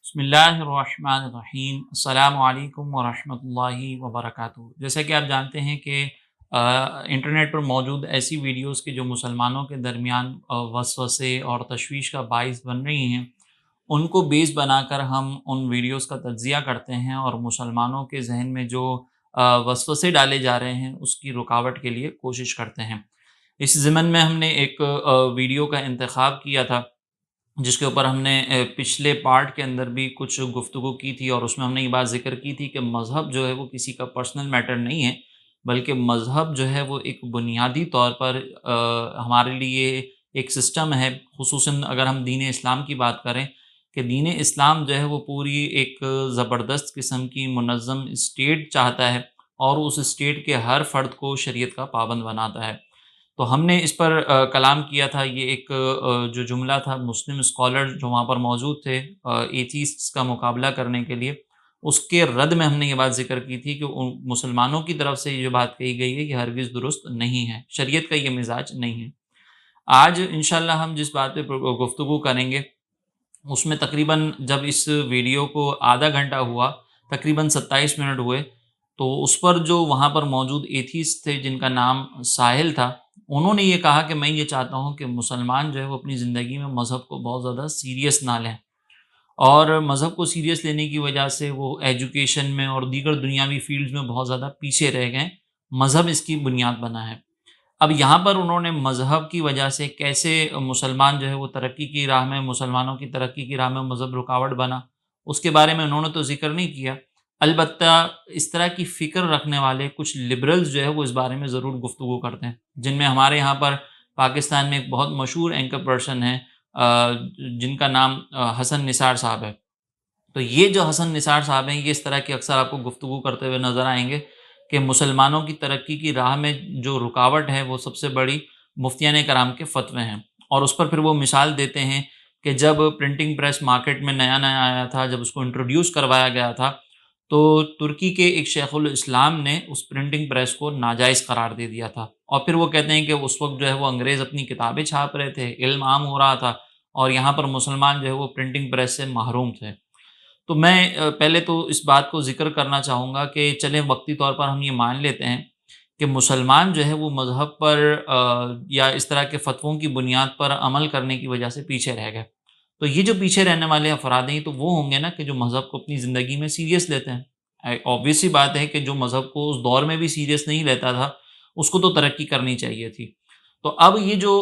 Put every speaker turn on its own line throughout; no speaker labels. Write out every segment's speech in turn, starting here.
بسم اللہ الرحمن الرحیم، السلام علیکم ورحمۃ اللہ وبرکاتہ۔ جیسا کہ آپ جانتے ہیں کہ انٹرنیٹ پر موجود ایسی ویڈیوز کے جو مسلمانوں کے درمیان وسوسے اور تشویش کا باعث بن رہی ہیں، ان کو بیس بنا کر ہم ان ویڈیوز کا تجزیہ کرتے ہیں اور مسلمانوں کے ذہن میں جو وسوسے ڈالے جا رہے ہیں اس کی رکاوٹ کے لیے کوشش کرتے ہیں۔ اس ضمن میں ہم نے ایک ویڈیو کا انتخاب کیا تھا جس کے اوپر ہم نے پچھلے پارٹ کے اندر بھی کچھ گفتگو کی تھی، اور اس میں ہم نے یہ بات ذکر کی تھی کہ مذہب جو ہے وہ کسی کا پرسنل میٹر نہیں ہے، بلکہ مذہب جو ہے وہ ایک بنیادی طور پر ہمارے لیے ایک سسٹم ہے، خصوصاً اگر ہم دین اسلام کی بات کریں کہ دین اسلام جو ہے وہ پوری ایک زبردست قسم کی منظم اسٹیٹ چاہتا ہے، اور اس اسٹیٹ کے ہر فرد کو شریعت کا پابند بناتا ہے۔ تو ہم نے اس پر کلام کیا تھا۔ یہ ایک جو جملہ تھا، مسلم اسکالر جو وہاں پر موجود تھے ایتھیسٹس کا مقابلہ کرنے کے لیے، اس کے رد میں ہم نے یہ بات ذکر کی تھی کہ ان مسلمانوں کی طرف سے یہ جو بات کہی گئی ہے یہ ہرگز درست نہیں ہے، شریعت کا یہ مزاج نہیں ہے۔ آج انشاءاللہ ہم جس بات پہ گفتگو کریں گے اس میں تقریباً جب اس ویڈیو کو آدھا گھنٹہ ہوا، تقریباً 27 منٹ ہوئے، تو اس پر جو وہاں پر موجود ایتھیسٹ تھے جن کا نام ساحل تھا، انہوں نے یہ کہا کہ میں یہ چاہتا ہوں کہ مسلمان جو ہے وہ اپنی زندگی میں مذہب کو بہت زیادہ سیریس نہ لیں، اور مذہب کو سیریس لینے کی وجہ سے وہ ایجوکیشن میں اور دیگر دنیاوی فیلڈز میں بہت زیادہ پیچھے رہ گئے۔ مذہب اس کی بنیاد بنا ہے۔ اب یہاں پر انہوں نے مذہب کی وجہ سے کیسے مسلمان جو ہے وہ ترقی کی راہ میں، مسلمانوں کی ترقی کی راہ میں مذہب رکاوٹ بنا، اس کے بارے میں انہوں نے تو ذکر نہیں کیا۔ البتہ اس طرح کی فکر رکھنے والے کچھ لبرلز جو ہے وہ اس بارے میں ضرور گفتگو کرتے ہیں، جن میں ہمارے یہاں پر پاکستان میں ایک بہت مشہور اینکر پرسن ہے جن کا نام حسن نثار صاحب ہے۔ تو یہ جو حسن نثار صاحب ہیں، یہ اس طرح کی اکثر آپ کو گفتگو کرتے ہوئے نظر آئیں گے کہ مسلمانوں کی ترقی کی راہ میں جو رکاوٹ ہے وہ سب سے بڑی مفتیان کرام کے فتوے ہیں، اور اس پر پھر وہ مثال دیتے ہیں کہ جب پرنٹنگ پریس مارکیٹ میں نیا نیا آیا تھا، جب اس کو انٹروڈیوس کروایا گیا تھا، تو ترکی کے ایک شیخ الاسلام نے اس پرنٹنگ پریس کو ناجائز قرار دے دیا تھا، اور پھر وہ کہتے ہیں کہ اس وقت جو ہے وہ انگریز اپنی کتابیں چھاپ رہے تھے، علم عام ہو رہا تھا، اور یہاں پر مسلمان جو ہے وہ پرنٹنگ پریس سے محروم تھے۔ تو میں پہلے تو اس بات کو ذکر کرنا چاہوں گا کہ چلیں وقتی طور پر ہم یہ مان لیتے ہیں کہ مسلمان جو ہے وہ مذہب پر یا اس طرح کے فتووں کی بنیاد پر عمل کرنے کی وجہ سے پیچھے رہ گئے، تو یہ جو پیچھے رہنے والے افراد ہیں تو وہ ہوں گے نا کہ جو مذہب کو اپنی زندگی میں سیریس لیتے ہیں۔ obvious سی بات ہے کہ جو مذہب کو اس دور میں بھی سیریس نہیں لیتا تھا اس کو تو ترقی کرنی چاہیے تھی۔ تو اب یہ جو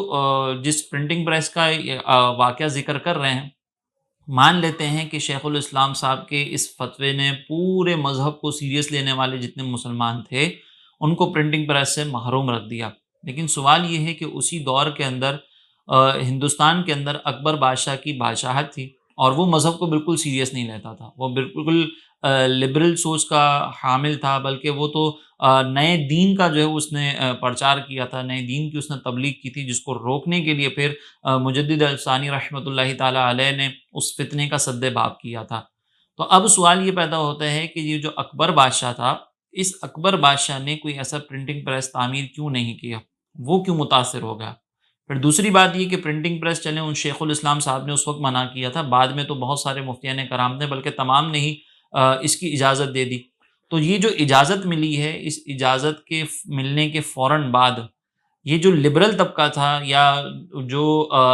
جس پرنٹنگ پریس کا واقعہ ذکر کر رہے ہیں، مان لیتے ہیں کہ شیخ الاسلام صاحب کے اس فتوے نے پورے مذہب کو سیریس لینے والے جتنے مسلمان تھے ان کو پرنٹنگ پریس سے محروم رکھ دیا۔ لیکن سوال یہ ہے کہ اسی دور کے اندر ہندوستان کے اندر اکبر بادشاہ کی بادشاہت تھی، اور وہ مذہب کو بالکل سیریس نہیں لیتا تھا، وہ بالکل لبرل سوچ کا حامل تھا، بلکہ وہ تو نئے دین کا جو ہے اس نے پرچار کیا تھا، نئے دین کی اس نے تبلیغ کی تھی، جس کو روکنے کے لیے پھر مجدد الثانی رحمۃ اللہ تعالیٰ علیہ نے اس فتنے کا سد باب کیا تھا۔ تو اب سوال یہ پیدا ہوتا ہے کہ یہ جو اکبر بادشاہ تھا، اس اکبر بادشاہ نے کوئی ایسا پرنٹنگ پریس تعمیر کیوں نہیں کیا، وہ کیوں متاثر ہو گیا؟ پھر دوسری بات یہ کہ پرنٹنگ پریس چلیں ان شیخ الاسلام صاحب نے اس وقت منع کیا تھا، بعد میں تو بہت سارے مفتیان کرام نے، بلکہ تمام نے ہی اس کی اجازت دے دی۔ تو یہ جو اجازت ملی ہے، اس اجازت کے ملنے کے فوراً بعد یہ جو لبرل طبقہ تھا یا جو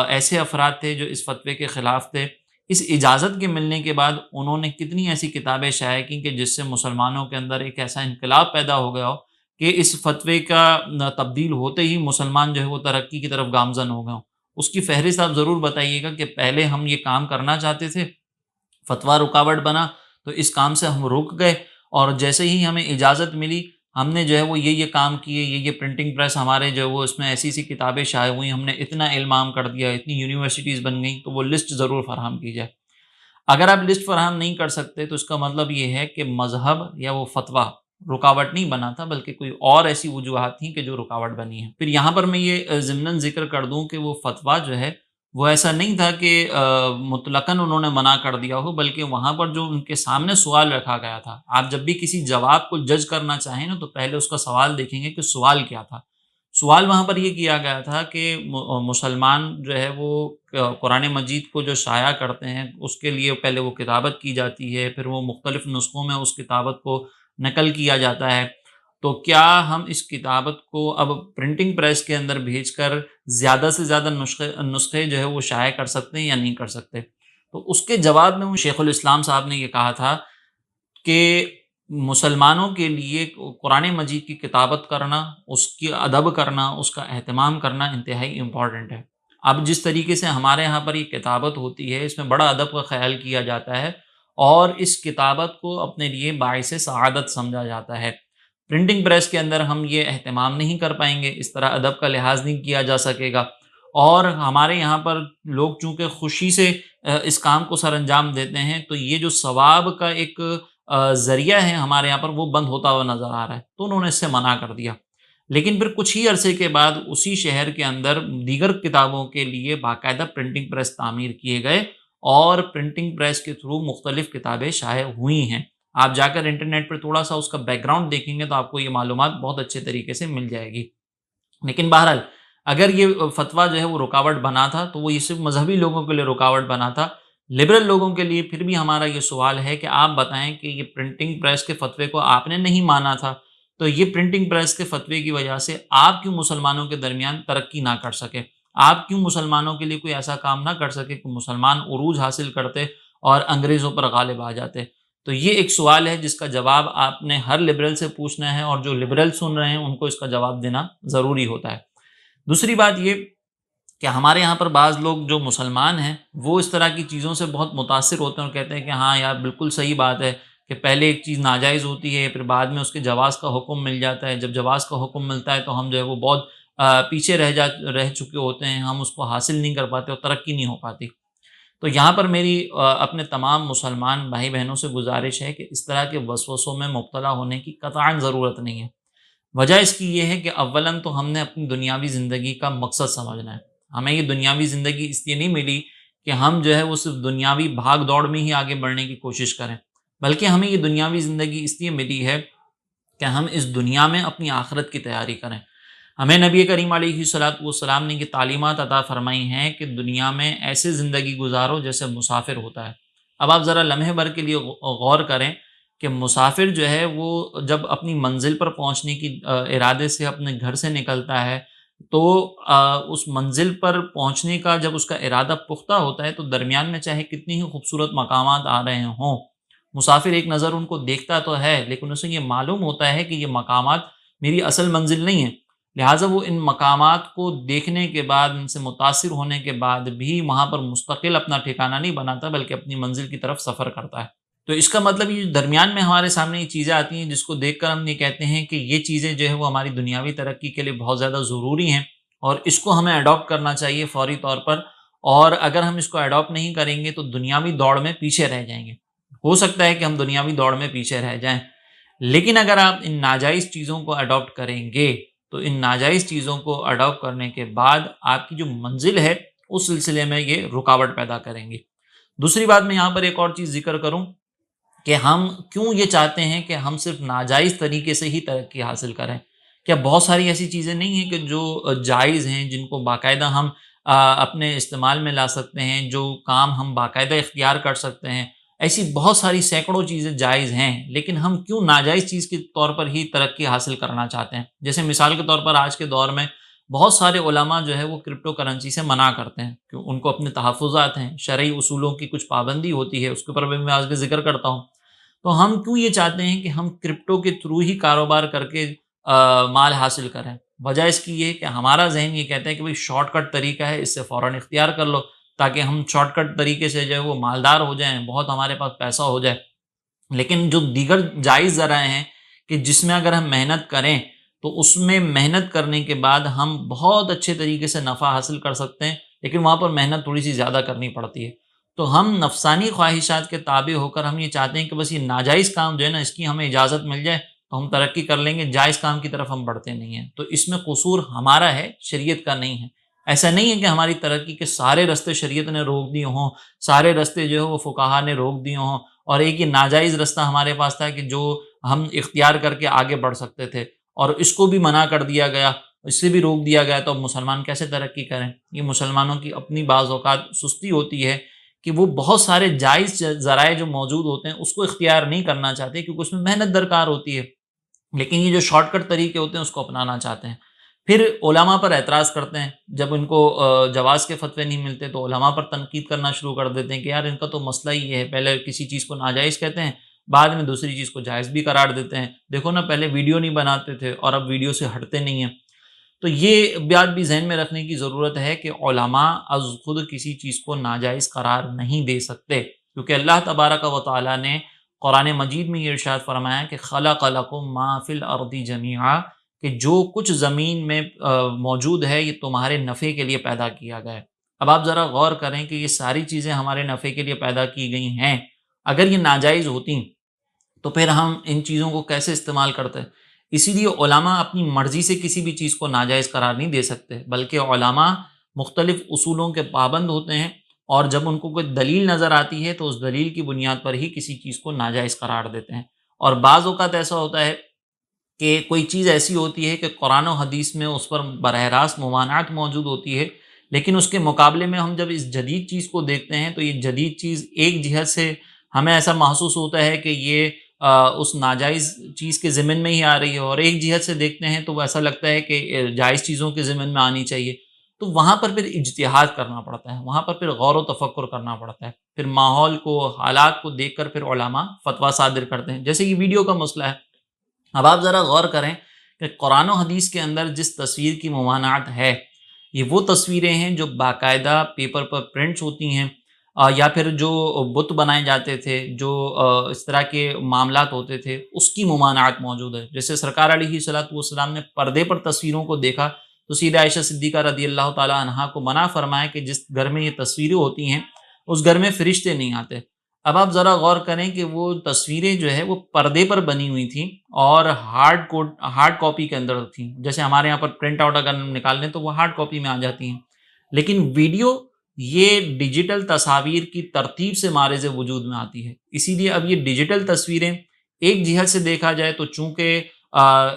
ایسے افراد تھے جو اس فتوے کے خلاف تھے، اس اجازت کے ملنے کے بعد انہوں نے کتنی ایسی کتابیں شائع کیں کہ جس سے مسلمانوں کے اندر ایک ایسا انقلاب پیدا ہو گیا ہو کہ اس فتوے کا تبدیل ہوتے ہی مسلمان جو ہے وہ ترقی کی طرف گامزن ہو گئے ہوں۔ اس کی فہرست آپ ضرور بتائیے گا کہ پہلے ہم یہ کام کرنا چاہتے تھے، فتویٰ رکاوٹ بنا تو اس کام سے ہم رک گئے، اور جیسے ہی ہمیں اجازت ملی ہم نے جو ہے وہ یہ کام کیے، یہ پرنٹنگ پریس ہمارے جو ہے وہ اس میں ایسی ایسی کتابیں شائع ہوئیں، ہم نے اتنا علم عام کر دیا، اتنی یونیورسٹیز بن گئیں، تو وہ لسٹ ضرور فراہم کی جائے۔ اگر آپ لسٹ فراہم نہیں کر سکتے تو اس کا مطلب یہ ہے کہ مذہب یا وہ فتویٰ رکاوٹ نہیں بنا تھا، بلکہ کوئی اور ایسی وجوہات تھیں کہ جو رکاوٹ بنی ہیں۔ پھر یہاں پر میں یہ ضمناً ذکر کر دوں کہ وہ فتویٰ جو ہے وہ ایسا نہیں تھا کہ مطلقاً انہوں نے منع کر دیا ہو، بلکہ وہاں پر جو ان کے سامنے سوال رکھا گیا تھا، آپ جب بھی کسی جواب کو جج کرنا چاہیں نا تو پہلے اس کا سوال دیکھیں گے کہ سوال کیا تھا۔ سوال وہاں پر یہ کیا گیا تھا کہ مسلمان جو ہے وہ قرآن مجید کو جو شائع کرتے ہیں اس کے لیے پہلے وہ کتابت کی جاتی ہے، پھر وہ مختلف نسخوں میں اس کتابت کو نقل کیا جاتا ہے، تو کیا ہم اس کتابت کو اب پرنٹنگ پریس کے اندر بھیج کر زیادہ سے زیادہ نسخے جو ہے وہ شائع کر سکتے ہیں یا نہیں کر سکتے؟ تو اس کے جواب میں وہ شیخ الاسلام صاحب نے یہ کہا تھا کہ مسلمانوں کے لیے قرآن مجید کی کتابت کرنا، اس کی ادب کرنا، اس کا اہتمام کرنا انتہائی امپورٹنٹ ہے۔ اب جس طریقے سے ہمارے یہاں پر یہ کتابت ہوتی ہے، اس میں بڑا ادب کا خیال کیا جاتا ہے اور اس کتابت کو اپنے لیے باعث سعادت سمجھا جاتا ہے۔ پرنٹنگ پریس کے اندر ہم یہ اہتمام نہیں کر پائیں گے، اس طرح ادب کا لحاظ نہیں کیا جا سکے گا، اور ہمارے یہاں پر لوگ چونکہ خوشی سے اس کام کو سر انجام دیتے ہیں، تو یہ جو ثواب کا ایک ذریعہ ہے ہمارے یہاں پر، وہ بند ہوتا ہوا نظر آ رہا ہے، تو انہوں نے اس سے منع کر دیا۔ لیکن پھر کچھ ہی عرصے کے بعد اسی شہر کے اندر دیگر کتابوں کے لیے باقاعدہ پرنٹنگ پریس تعمیر کیے گئے اور پرنٹنگ پریس کے تھرو مختلف کتابیں شائع ہوئی ہیں۔ آپ جا کر انٹرنیٹ پر تھوڑا سا اس کا بیک گراؤنڈ دیکھیں گے تو آپ کو یہ معلومات بہت اچھے طریقے سے مل جائے گی۔ لیکن بہرحال اگر یہ فتویٰ جو ہے وہ رکاوٹ بنا تھا تو وہ یہ صرف مذہبی لوگوں کے لیے رکاوٹ بنا تھا۔ لبرل لوگوں کے لیے پھر بھی ہمارا یہ سوال ہے کہ آپ بتائیں کہ یہ پرنٹنگ پریس کے فتوے کو آپ نے نہیں مانا تھا، تو یہ پرنٹنگ پریس کے فتوے کی وجہ سے آپ کیوں مسلمانوں کے درمیان ترقی نہ کر سکے؟ آپ کیوں مسلمانوں کے لیے کوئی ایسا کام نہ کر سکے کہ مسلمان عروج حاصل کرتے اور انگریزوں پر غالب آ جاتے؟ تو یہ ایک سوال ہے جس کا جواب آپ نے ہر لبرل سے پوچھنا ہے، اور جو لبرل سن رہے ہیں ان کو اس کا جواب دینا ضروری ہوتا ہے۔ دوسری بات یہ کہ ہمارے یہاں پر بعض لوگ جو مسلمان ہیں وہ اس طرح کی چیزوں سے بہت متاثر ہوتے ہیں اور کہتے ہیں کہ ہاں یار بالکل صحیح بات ہے کہ پہلے ایک چیز ناجائز ہوتی ہے، پھر بعد میں اس کے جواز کا حکم مل جاتا ہے، جب جواز کا حکم ملتا ہے تو ہم جو ہے وہ بہت پیچھے رہ چکے ہوتے ہیں، ہم اس کو حاصل نہیں کر پاتے اور ترقی نہیں ہو پاتی۔ تو یہاں پر میری اپنے تمام مسلمان بھائی بہنوں سے گزارش ہے کہ اس طرح کے وسوسوں میں مبتلا ہونے کی قطعاً ضرورت نہیں ہے۔ وجہ اس کی یہ ہے کہ اولاً تو ہم نے اپنی دنیاوی زندگی کا مقصد سمجھنا ہے۔ ہمیں یہ دنیاوی زندگی اس لیے نہیں ملی کہ ہم جو ہے وہ صرف دنیاوی بھاگ دوڑ میں ہی آگے بڑھنے کی کوشش کریں، بلکہ ہمیں یہ دنیاوی زندگی اس لیے ملی ہے کہ ہم اس دنیا میں اپنی آخرت کی تیاری کریں۔ ہمیں نبی کریم علیہ الصلوۃ والسلام نے یہ تعلیمات عطا فرمائی ہیں کہ دنیا میں ایسے زندگی گزارو جیسے مسافر ہوتا ہے۔ اب آپ ذرا لمحے بھر کے لیے غور کریں کہ مسافر جو ہے وہ جب اپنی منزل پر پہنچنے کی ارادے سے اپنے گھر سے نکلتا ہے، تو اس منزل پر پہنچنے کا جب اس کا ارادہ پختہ ہوتا ہے تو درمیان میں چاہے کتنی ہی خوبصورت مقامات آ رہے ہوں، مسافر ایک نظر ان کو دیکھتا تو ہے لیکن اسے یہ معلوم ہوتا ہے کہ یہ مقامات میری اصل منزل نہیں ہے، لہٰذا وہ ان مقامات کو دیکھنے کے بعد، ان سے متاثر ہونے کے بعد بھی وہاں پر مستقل اپنا ٹھکانہ نہیں بناتا بلکہ اپنی منزل کی طرف سفر کرتا ہے۔ تو اس کا مطلب یہ درمیان میں ہمارے سامنے یہ چیزیں آتی ہیں جس کو دیکھ کر ہم یہ کہتے ہیں کہ یہ چیزیں جو ہے وہ ہماری دنیاوی ترقی کے لیے بہت زیادہ ضروری ہیں اور اس کو ہمیں اڈاپٹ کرنا چاہیے فوری طور پر، اور اگر ہم اس کو اڈاپٹ نہیں کریں گے تو دنیاوی دوڑ میں پیچھے رہ جائیں گے۔ ہو سکتا ہے کہ ہم دنیاوی دوڑ میں پیچھے رہ جائیں، لیکن اگر آپ ان ناجائز چیزوں کو اڈاپٹ کریں گے تو ان ناجائز چیزوں کو اڈاپٹ کرنے کے بعد آپ کی جو منزل ہے اس سلسلے میں یہ رکاوٹ پیدا کریں گی۔ دوسری بات میں یہاں پر ایک اور چیز ذکر کروں کہ ہم کیوں یہ چاہتے ہیں کہ ہم صرف ناجائز طریقے سے ہی ترقی حاصل کریں؟ کیا بہت ساری ایسی چیزیں نہیں ہیں کہ جو جائز ہیں، جن کو باقاعدہ ہم اپنے استعمال میں لا سکتے ہیں، جو کام ہم باقاعدہ اختیار کر سکتے ہیں؟ ایسی بہت ساری سینکڑوں چیزیں جائز ہیں، لیکن ہم کیوں ناجائز چیز کے طور پر ہی ترقی حاصل کرنا چاہتے ہیں؟ جیسے مثال کے طور پر آج کے دور میں بہت سارے علماء جو ہے وہ کرپٹو کرنسی سے منع کرتے ہیں کہ ان کو اپنے تحفظات ہیں، شرعی اصولوں کی کچھ پابندی ہوتی ہے، اس کے اوپر بھی میں آج ذکر کرتا ہوں۔ تو ہم کیوں یہ چاہتے ہیں کہ ہم کرپٹو کے تھرو ہی کاروبار کر کے مال حاصل کریں؟ وجہ اس کی یہ کہ ہمارا ذہن یہ کہتا ہے کہ بھئی شارٹ کٹ طریقہ ہے، اس سے فوراً اختیار کر لو تاکہ ہم شارٹ کٹ طریقے سے جو ہے وہ مالدار ہو جائیں، بہت ہمارے پاس پیسہ ہو جائے۔ لیکن جو دیگر جائز ذرائع ہیں کہ جس میں اگر ہم محنت کریں تو اس میں محنت کرنے کے بعد ہم بہت اچھے طریقے سے نفع حاصل کر سکتے ہیں، لیکن وہاں پر محنت تھوڑی سی زیادہ کرنی پڑتی ہے۔ تو ہم نفسانی خواہشات کے تابع ہو کر ہم یہ چاہتے ہیں کہ بس یہ ناجائز کام جو ہے نا اس کی ہمیں اجازت مل جائے تو ہم ترقی کر لیں گے، جائز کام کی طرف ہم بڑھتے نہیں ہیں۔ تو اس میں قصور ہمارا ہے، شریعت کا نہیں ہے۔ ایسا نہیں ہے کہ ہماری ترقی کے سارے راستے شریعت نے روک دیے ہوں، سارے راستے جو ہے وہ فقہا نے روک دیے ہوں، اور ایک یہ ناجائز راستہ ہمارے پاس تھا کہ جو ہم اختیار کر کے آگے بڑھ سکتے تھے اور اس کو بھی منع کر دیا گیا، اس سے بھی روک دیا گیا تو اب مسلمان کیسے ترقی کریں؟ یہ مسلمانوں کی اپنی بعض اوقات سستی ہوتی ہے کہ وہ بہت سارے جائز ذرائع جو موجود ہوتے ہیں اس کو اختیار نہیں کرنا چاہتے، کیونکہ اس میں محنت درکار ہوتی ہے، لیکن یہ جو شارٹ کٹ طریقے ہوتے ہیں اس کو اپنانا چاہتے ہیں۔ پھر علماء پر اعتراض کرتے ہیں، جب ان کو جواز کے فتوے نہیں ملتے تو علماء پر تنقید کرنا شروع کر دیتے ہیں کہ یار ان کا تو مسئلہ ہی ہے، پہلے کسی چیز کو ناجائز کہتے ہیں، بعد میں دوسری چیز کو جائز بھی قرار دیتے ہیں، دیکھو نا پہلے ویڈیو نہیں بناتے تھے اور اب ویڈیو سے ہٹتے نہیں ہیں۔ تو یہ بات بھی ذہن میں رکھنے کی ضرورت ہے کہ علماء از خود کسی چیز کو ناجائز قرار نہیں دے سکتے، کیونکہ اللہ تبارک و تعالیٰ نے قرآن مجید میں یہ ارشاد فرمایا کہ خلق لکم ما فی الارض جمیعا، کہ جو کچھ زمین میں موجود ہے یہ تمہارے نفع کے لیے پیدا کیا گیا ہے۔ اب آپ ذرا غور کریں کہ یہ ساری چیزیں ہمارے نفع کے لیے پیدا کی گئی ہیں، اگر یہ ناجائز ہوتی تو پھر ہم ان چیزوں کو کیسے استعمال کرتے ہیں؟ اسی لیے علماء اپنی مرضی سے کسی بھی چیز کو ناجائز قرار نہیں دے سکتے، بلکہ علماء مختلف اصولوں کے پابند ہوتے ہیں، اور جب ان کو کوئی دلیل نظر آتی ہے تو اس دلیل کی بنیاد پر ہی کسی چیز کو ناجائز قرار دیتے ہیں۔ اور بعض اوقات ایسا ہوتا ہے کہ کوئی چیز ایسی ہوتی ہے کہ قرآن و حدیث میں اس پر براہ راست ممانعت موجود ہوتی ہے، لیکن اس کے مقابلے میں ہم جب اس جدید چیز کو دیکھتے ہیں تو یہ جدید چیز ایک جہت سے ہمیں ایسا محسوس ہوتا ہے کہ یہ اس ناجائز چیز کے ضمن میں ہی آ رہی ہے، اور ایک جہت سے دیکھتے ہیں تو وہ ایسا لگتا ہے کہ جائز چیزوں کے ضمن میں آنی چاہیے۔ تو وہاں پر پھر اجتہاد کرنا پڑتا ہے، وہاں پر پھر غور و تفکر کرنا پڑتا ہے، پھر ماحول کو، حالات کو دیکھ کر پھر علماء فتویٰ صادر کرتے ہیں، جیسے یہ ویڈیو کا مسئلہ ہے۔ اب آپ ذرا غور کریں کہ قرآن و حدیث کے اندر جس تصویر کی ممانعت ہے، یہ وہ تصویریں ہیں جو باقاعدہ پیپر پر پرنٹس ہوتی ہیں، یا پھر جو بت بنائے جاتے تھے، جو اس طرح کے معاملات ہوتے تھے، اس کی ممانعت موجود ہے۔ جیسے سرکار علیہ الصلوۃ والسلام نے پردے پر تصویروں کو دیکھا تو سیدہ عائشہ صدیقہ رضی اللہ تعالیٰ عنہا کو منع فرمایا کہ جس گھر میں یہ تصویریں ہوتی ہیں اس گھر میں فرشتے نہیں آتے۔ اب آپ ذرا غور کریں کہ وہ تصویریں جو ہے وہ پردے پر بنی ہوئی تھیں اور ہارڈ کاپی کے اندر تھیں، جیسے ہمارے یہاں پر پرنٹ آؤٹ اگر ہم نکال لیں تو وہ ہارڈ کاپی میں آ جاتی ہیں، لیکن ویڈیو یہ ڈیجیٹل تصاویر کی ترتیب سے مارز وجود میں آتی ہے۔ اسی لیے اب یہ ڈیجیٹل تصویریں ایک جہت سے دیکھا جائے تو چونکہ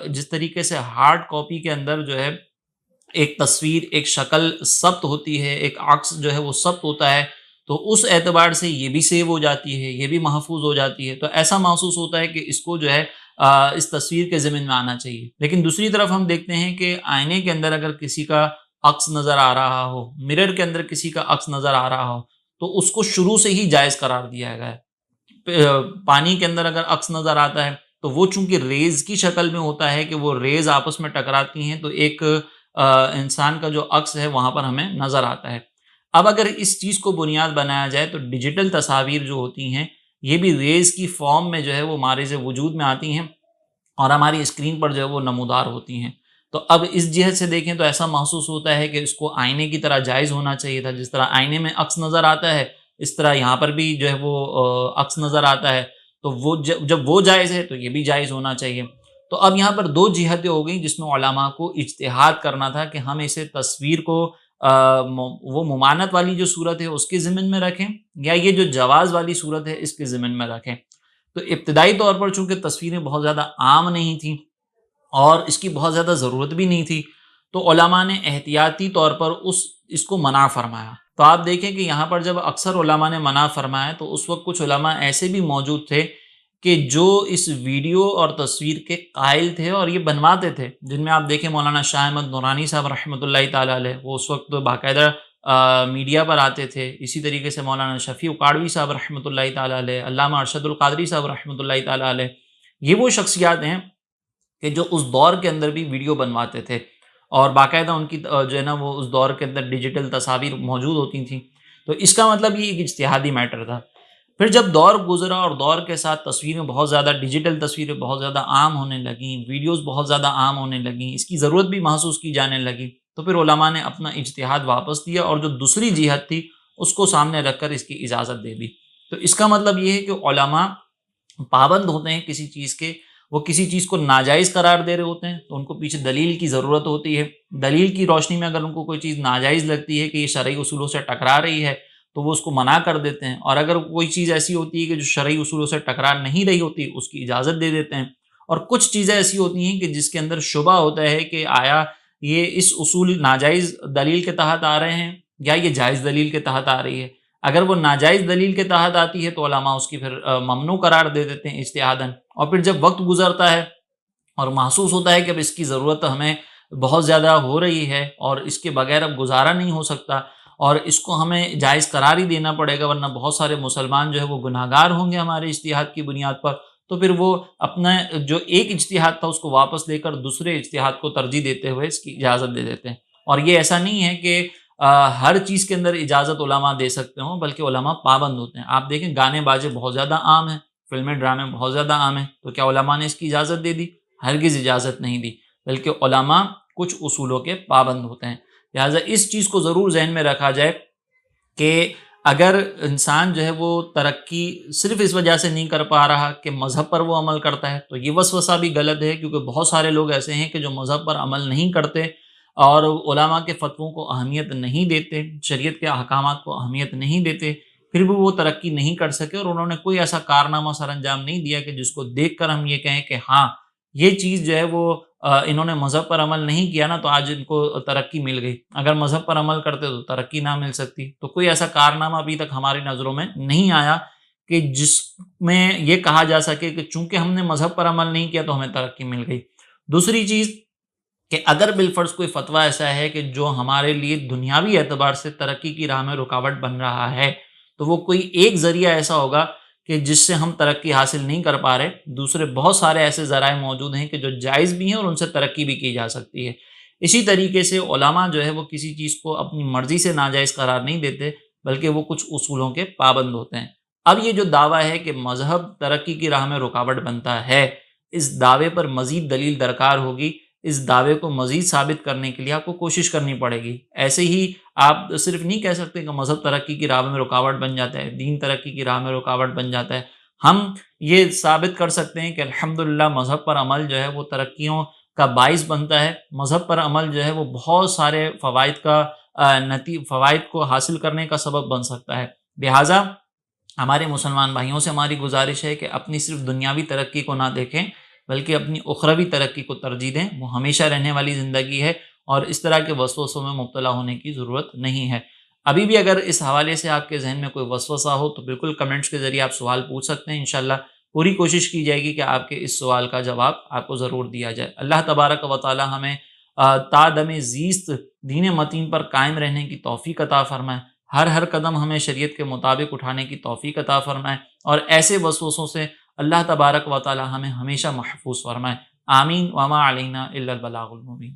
جس طریقے سے ہارڈ کاپی کے اندر جو ہے ایک تصویر، ایک شکل ثبت ہوتی ہے، ایک عکس جو ہے وہ ثبت ہوتا ہے، تو اس اعتبار سے یہ بھی سیو ہو جاتی ہے، یہ بھی محفوظ ہو جاتی ہے، تو ایسا محسوس ہوتا ہے کہ اس کو جو ہے اس تصویر کے ضمن میں آنا چاہیے۔ لیکن دوسری طرف ہم دیکھتے ہیں کہ آئینے کے اندر اگر کسی کا عکس نظر آ رہا ہو، مرر کے اندر کسی کا عکس نظر آ رہا ہو، تو اس کو شروع سے ہی جائز قرار دیا گیا ہے۔ پانی کے اندر اگر عکس نظر آتا ہے تو وہ چونکہ ریز کی شکل میں ہوتا ہے کہ وہ ریز آپس میں ٹکراتی ہیں، تو ایک انسان کا جو عکس ہے وہاں پر ہمیں نظر آتا ہے۔ اب اگر اس چیز کو بنیاد بنایا جائے تو ڈیجیٹل تصاویر جو ہوتی ہیں یہ بھی ریز کی فارم میں جو ہے وہ مارز وجود میں آتی ہیں اور ہماری اسکرین پر جو ہے وہ نمودار ہوتی ہیں۔ تو اب اس جہت سے دیکھیں تو ایسا محسوس ہوتا ہے کہ اس کو آئینے کی طرح جائز ہونا چاہیے تھا، جس طرح آئینے میں عکس نظر آتا ہے اس طرح یہاں پر بھی جو ہے وہ عکس نظر آتا ہے، تو وہ جب وہ جائز ہے تو یہ بھی جائز ہونا چاہیے۔ تو اب یہاں پر دو جہتیں ہو گئیں جس میں علماء کو اجتہاد کرنا تھا کہ ہم اسے تصویر کو وہ ممانعت والی جو صورت ہے اس کے ضمن میں رکھیں یا یہ جو جواز والی صورت ہے اس کے ضمن میں رکھیں۔ تو ابتدائی طور پر چونکہ تصویریں بہت زیادہ عام نہیں تھیں اور اس کی بہت زیادہ ضرورت بھی نہیں تھی، تو علماء نے احتیاطی طور پر اس کو منع فرمایا۔ تو آپ دیکھیں کہ یہاں پر جب اکثر علماء نے منع فرمایا تو اس وقت کچھ علماء ایسے بھی موجود تھے کہ جو اس ویڈیو اور تصویر کے قائل تھے اور یہ بنواتے تھے، جن میں آپ دیکھیں مولانا شاہ احمد نورانی صاحب رحمۃ اللہ تعالیٰ علیہ، وہ اس وقت باقاعدہ میڈیا پر آتے تھے۔ اسی طریقے سے مولانا شفیع قاڑوی صاحب رحمۃ اللہ تعالیٰ علیہ، علامہ ارشد القادری صاحب رحمۃ اللہ تعالیٰ علیہ، یہ وہ شخصیات ہیں کہ جو اس دور کے اندر بھی ویڈیو بنواتے تھے اور باقاعدہ ان کی جو ہے نا وہ اس دور کے اندر ڈیجیٹل تصاویر موجود ہوتی تھیں۔ تو اس کا مطلب یہ ایک اجتہادی میٹر تھا۔ پھر جب دور گزرا اور دور کے ساتھ تصویریں بہت زیادہ، ڈیجیٹل تصویریں بہت زیادہ عام ہونے لگیں، ویڈیوز بہت زیادہ عام ہونے لگیں، اس کی ضرورت بھی محسوس کی جانے لگی، تو پھر علماء نے اپنا اجتہاد واپس دیا اور جو دوسری جہت تھی اس کو سامنے رکھ کر اس کی اجازت دے دی۔ تو اس کا مطلب یہ ہے کہ علماء پابند ہوتے ہیں کسی چیز کے، وہ کسی چیز کو ناجائز قرار دے رہے ہوتے ہیں تو ان کو پیچھے دلیل کی ضرورت ہوتی ہے، دلیل کی روشنی میں اگر ان کو کوئی چیز ناجائز لگتی ہے کہ یہ شرعی اصولوں سے ٹکرا رہی ہے تو وہ اس کو منع کر دیتے ہیں، اور اگر کوئی چیز ایسی ہوتی ہے کہ جو شرعی اصولوں سے ٹکرا نہیں رہی ہوتی اس کی اجازت دے دیتے ہیں۔ اور کچھ چیزیں ایسی ہوتی ہیں کہ جس کے اندر شبہ ہوتا ہے کہ آیا یہ اس اصول ناجائز دلیل کے تحت آ رہے ہیں یا یہ جائز دلیل کے تحت آ رہی ہے۔ اگر وہ ناجائز دلیل کے تحت آتی ہے تو علماء اس کی پھر ممنوع قرار دے دیتے ہیں اجتہاداً، اور پھر جب وقت گزرتا ہے اور محسوس ہوتا ہے کہ اب اس کی ضرورت ہمیں بہت زیادہ ہو رہی ہے اور اس کے بغیر اب گزارا نہیں ہو سکتا اور اس کو ہمیں جائز قرار ہی دینا پڑے گا، ورنہ بہت سارے مسلمان جو ہے وہ گناہگار ہوں گے ہمارے اجتہاد کی بنیاد پر، تو پھر وہ اپنا جو ایک اجتہاد تھا اس کو واپس لے کر دوسرے اجتہاد کو ترجیح دیتے ہوئے اس کی اجازت دے دیتے ہیں۔ اور یہ ایسا نہیں ہے کہ ہر چیز کے اندر اجازت علماء دے سکتے ہوں، بلکہ علماء پابند ہوتے ہیں۔ آپ دیکھیں گانے باجے بہت زیادہ عام ہیں، فلمیں ڈرامے بہت زیادہ عام ہیں، تو کیا علماء نے اس کی اجازت دے دی؟ ہرگز اجازت نہیں دی، بلکہ علماء کچھ اصولوں کے پابند ہوتے ہیں۔ لہٰذا اس چیز کو ضرور ذہن میں رکھا جائے کہ اگر انسان جو ہے وہ ترقی صرف اس وجہ سے نہیں کر پا رہا کہ مذہب پر وہ عمل کرتا ہے، تو یہ وسوسہ بھی غلط ہے، کیونکہ بہت سارے لوگ ایسے ہیں کہ جو مذہب پر عمل نہیں کرتے اور علماء کے فتووں کو اہمیت نہیں دیتے، شریعت کے احکامات کو اہمیت نہیں دیتے، پھر بھی وہ ترقی نہیں کر سکے اور انہوں نے کوئی ایسا کارنامہ سر انجام نہیں دیا کہ جس کو دیکھ کر ہم یہ کہیں کہ ہاں یہ چیز جو ہے وہ انہوں نے مذہب پر عمل نہیں کیا نا تو آج ان کو ترقی مل گئی، اگر مذہب پر عمل کرتے تو ترقی نہ مل سکتی۔ تو کوئی ایسا کارنامہ ابھی تک ہماری نظروں میں نہیں آیا کہ جس میں یہ کہا جا سکے کہ چونکہ ہم نے مذہب پر عمل نہیں کیا تو ہمیں ترقی مل گئی۔ دوسری چیز کہ اگر بالفرض کوئی فتویٰ ایسا ہے کہ جو ہمارے لیے دنیاوی اعتبار سے ترقی کی راہ میں رکاوٹ بن رہا ہے، تو وہ کوئی ایک ذریعہ ایسا ہوگا کہ جس سے ہم ترقی حاصل نہیں کر پا رہے، دوسرے بہت سارے ایسے ذرائع موجود ہیں کہ جو جائز بھی ہیں اور ان سے ترقی بھی کی جا سکتی ہے۔ اسی طریقے سے علماء جو ہے وہ کسی چیز کو اپنی مرضی سے ناجائز قرار نہیں دیتے، بلکہ وہ کچھ اصولوں کے پابند ہوتے ہیں۔ اب یہ جو دعویٰ ہے کہ مذہب ترقی کی راہ میں رکاوٹ بنتا ہے، اس دعوے پر مزید دلیل درکار ہوگی، اس دعوے کو مزید ثابت کرنے کے لیے آپ کو کوشش کرنی پڑے گی۔ ایسے ہی آپ صرف نہیں کہہ سکتے کہ مذہب ترقی کی راہ میں رکاوٹ بن جاتا ہے، دین ترقی کی راہ میں رکاوٹ بن جاتا ہے۔ ہم یہ ثابت کر سکتے ہیں کہ الحمدللہ مذہب پر عمل جو ہے وہ ترقیوں کا باعث بنتا ہے، مذہب پر عمل جو ہے وہ بہت سارے فوائد کو حاصل کرنے کا سبب بن سکتا ہے۔ لہٰذا ہمارے مسلمان بھائیوں سے ہماری گزارش ہے کہ اپنی صرف دنیاوی ترقی کو نہ دیکھیں، بلکہ اپنی اخروی ترقی کو ترجیح دیں، وہ ہمیشہ رہنے والی زندگی ہے اور اس طرح کے وسوسوں میں مبتلا ہونے کی ضرورت نہیں ہے۔ ابھی بھی اگر اس حوالے سے آپ کے ذہن میں کوئی وسوسہ ہو تو بالکل کمنٹس کے ذریعے آپ سوال پوچھ سکتے ہیں، انشاءاللہ پوری کوشش کی جائے گی کہ آپ کے اس سوال کا جواب آپ کو ضرور دیا جائے۔ اللہ تبارک و تعالی ہمیں تا دم زیست دین متین پر قائم رہنے کی توفیق عطا فرمائے، ہر قدم ہمیں شریعت کے مطابق اٹھانے کی توفیق عطا فرمائے اور ایسے وسوسوں سے اللہ تبارک و تعالی ہمیں ہمیشہ محفوظ فرمائے۔ آمین وما علینا الا البلاغ المبین۔